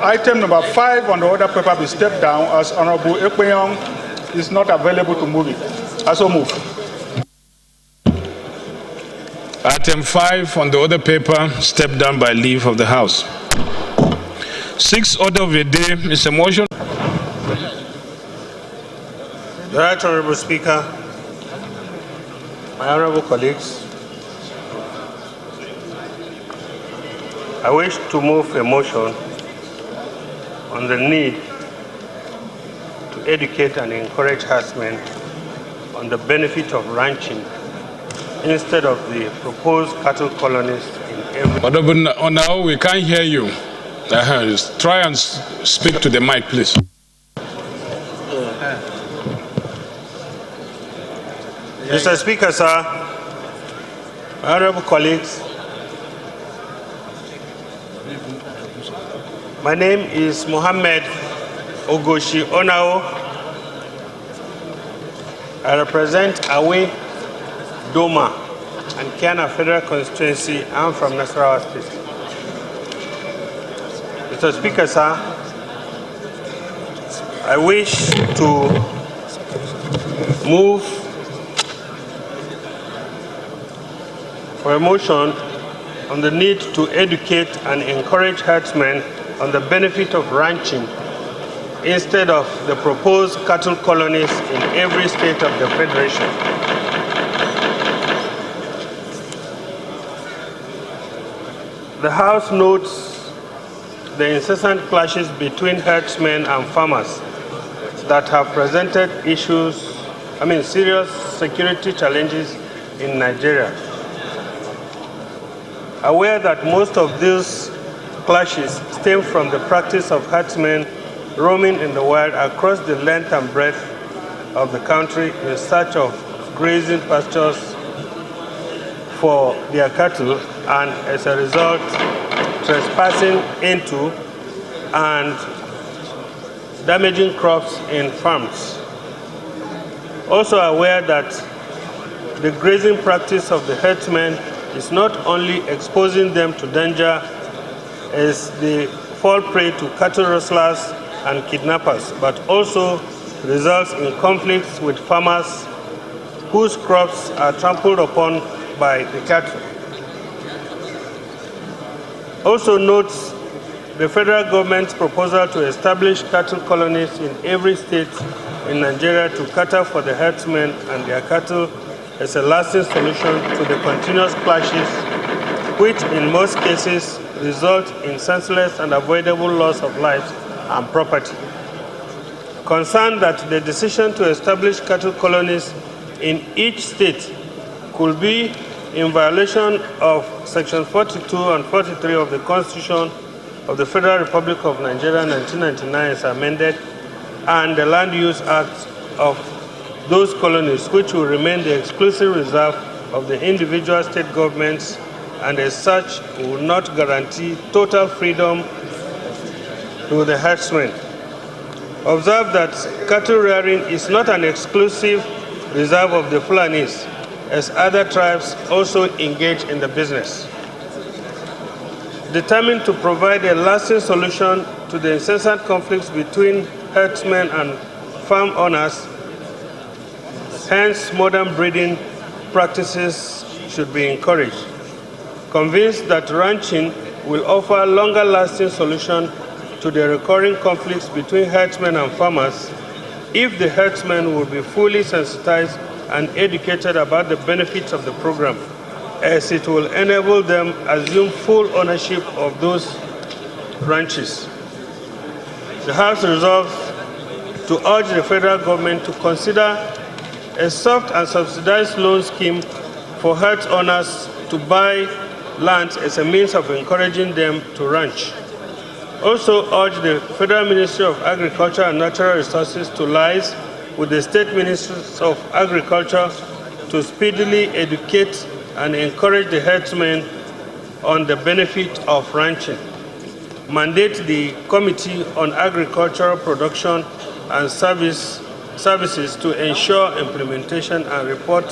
item number 5 on the order paper be stepped down as Honorable Ekpenyong is not available to move it. I so move. Item 5 on the order paper stepped down by leave of the House. 6th order of the day is a motion. The Right Honorable Speaker, my honorable colleagues, I wish to move a motion on the need to educate and encourage herdsmen on the benefit of ranching instead of the proposed cattle colonies in every... Honorable Onawo, we can't hear you. Try and speak to the mic, please. Mr. Speaker, sir, my honorable colleagues, my name is Mohammed Ogoshi Onawo. I represent Awe, Doma, and Kiana Federal Constituency. I'm from Nasarawa State. Mr. Speaker, sir, I wish to move for a motion on the need to educate and encourage herdsmen on the benefit of ranching instead of the proposed cattle colonies in every state of the Federation. The House notes the incessant clashes between herdsmen and farmers that have presented serious security challenges in Nigeria. Aware that most of these clashes stem from the practice of herdsmen roaming in the wild across the length and breadth of the country in search of grazing pastures for their cattle, and as a result, trespassing into and damaging crops in farms. Also aware that the grazing practice of the herdsmen is not only exposing them to danger as they fall prey to cattle rustlers and kidnappers, but also results in conflicts with farmers whose crops are trampled upon by the cattle. Also notes the federal government's proposal to establish cattle colonies in every state in Nigeria to cater for the herdsmen and their cattle as a lasting solution to the continuous clashes, which in most cases result in senseless and avoidable loss of lives and property. Concerned that the decision to establish cattle colonies in each state could be in violation of Section 42 and 43 of the Constitution of the Federal Republic of Nigeria 1999 as amended, and the Land Use Act of those colonies, which will remain the exclusive reserve of the individual state governments, and as such will not guarantee total freedom to the herdsmen. Observe that cattle rearing is not an exclusive reserve of the Fulanis, as other tribes also engage in the business. Determined to provide a lasting solution to the incessant conflicts between herdsmen and farm owners, hence modern breeding practices should be encouraged. Convinced that ranching will offer a longer-lasting solution to the recurring conflicts between herdsmen and farmers if the herdsmen will be fully sensitized and educated about the benefits of the program, as it will enable them assume full ownership of those ranches. The House resolves to urge the federal government to consider a soft and subsidized loan scheme for herd owners to buy land as a means of encouraging them to ranch. Also urge the Federal Ministry of Agriculture and Natural Resources to liaise with the State Ministries of Agriculture to speedily educate and encourage the herdsmen on the benefit of ranching. Mandate the Committee on Agricultural Production and Services to ensure implementation and report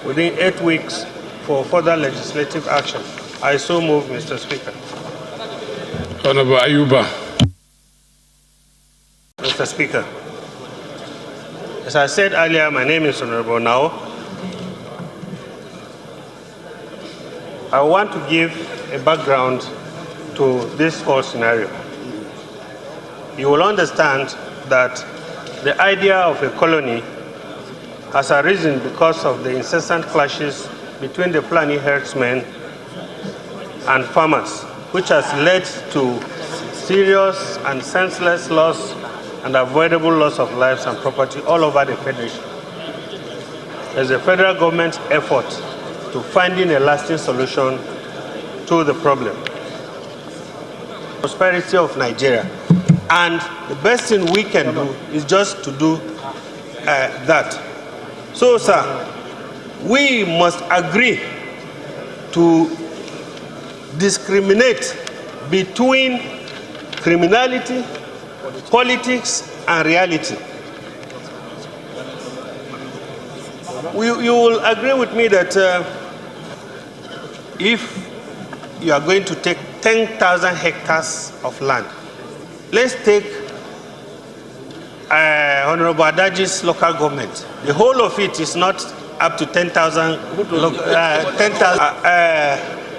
within 8 weeks for further legislative action. I so move, Mr. Speaker. Honorable Ayuba. Mr. Speaker. As I said earlier, my name is Hon Onawo. I want to give a background to this whole scenario. You will understand that the idea of a colony has arisen because of the incessant clashes between the Fulani herdsmen and farmers, which has led to serious and senseless loss and avoidable loss of lives and property all over the Federation. There's a federal government effort to finding a lasting solution to the problem. Prosperity of Nigeria. And the best thing we can do is just to do that. So, sir, we must agree to discriminate between criminality, politics, and reality. You will agree with me that if you are going to take 10,000 hectares of land, let's take Honorable Adaji's local government. The whole of it is not up to 10,000.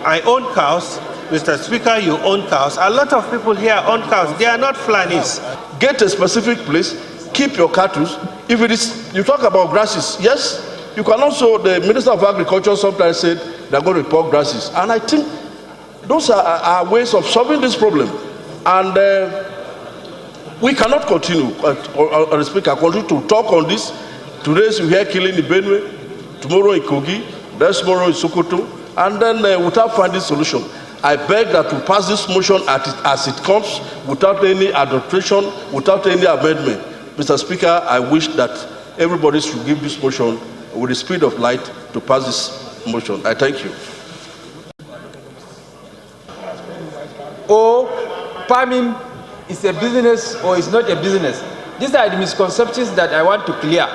I own cows. Mr. Speaker, you own cows. A lot of people here own cows. They are not Fulanis. Get a specific place, keep your cattle. If it is, you talk about grasses, yes, you can also, the Minister of Agriculture sometimes said they're going to report grasses. And I think those are ways of solving this problem. And we cannot continue, or Speaker, continue to talk on this. Today you hear killing in Benue, tomorrow in Kogi, next tomorrow in Sokoto, and then without finding solution. I beg that we pass this motion as it comes, without any adulteration, without any amendment. Mr. Speaker, I wish that everybody should give this motion with the speed of light to pass this motion. I thank you. Farming is a business or is not a business. These are the misconceptions that I want to clear.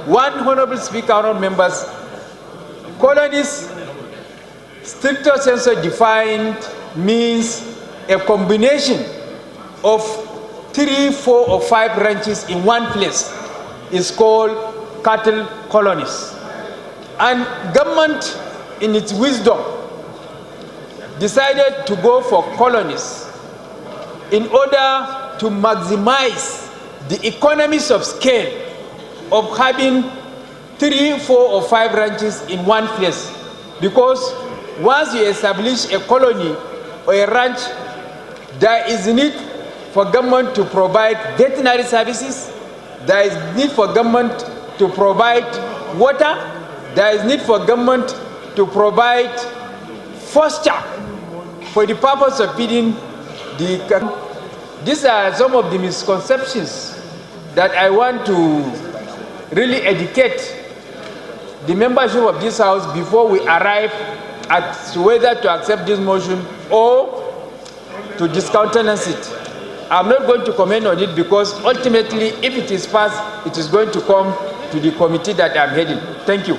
One, Honorable Speaker, honorable members, colonies, stricter sense defined, means a combination of 3, 4, or 5 ranches in one place is called cattle colonies. And government, in its wisdom, decided to go for colonies in order to maximize the economies of scale of having 3, 4, or 5 ranches in one place. Because once you establish a colony or a ranch, there is need for government to provide veterinary services, there is need for government to provide water, there is need for government to provide foster for the purpose of feeding the. These are some of the misconceptions that I want to really educate the membership of this House before we arrive at whether to accept this motion or to discountenance it. I'm not going to comment on it because ultimately, if it is passed, it is going to come to the committee that I'm heading. Thank you.